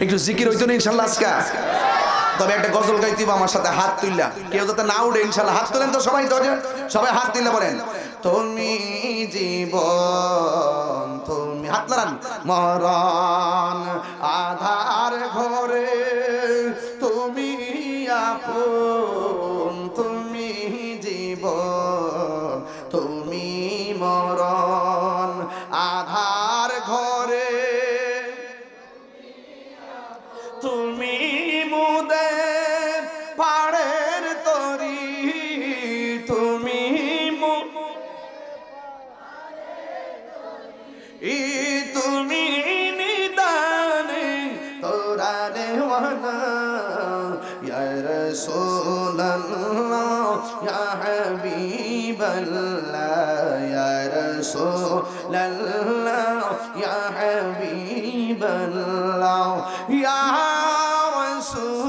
একটু জিকির হইতো না ইনশাআল্লাহ আজকে। তবে একটা গজল গাইতে হবে আমার সাথে হাত তুললা, কেউ যাতে না উঠে ইনশাআল্লাহ। হাত তোলেন তো সবাই, তো সবাই হাত তুললে বলেন তুমি জীবন, তুমি হাত নাড়ান। মরণ আধার ঘরে তুমি আপন, তুমি জীবন তুমি মরণ আধার ঘরে তুমি মুদের পাড়ের তরি, তুমি তুমি নিদানে তোরা দেওয়ানা ইয়া রাসূলুল্লাহ ইয়া হাবিবাল্লাহ ইয়া রাসূলুল্লাহ ইয়া হাবিবাল্লাহ ইয়া রাসূলুল্লাহ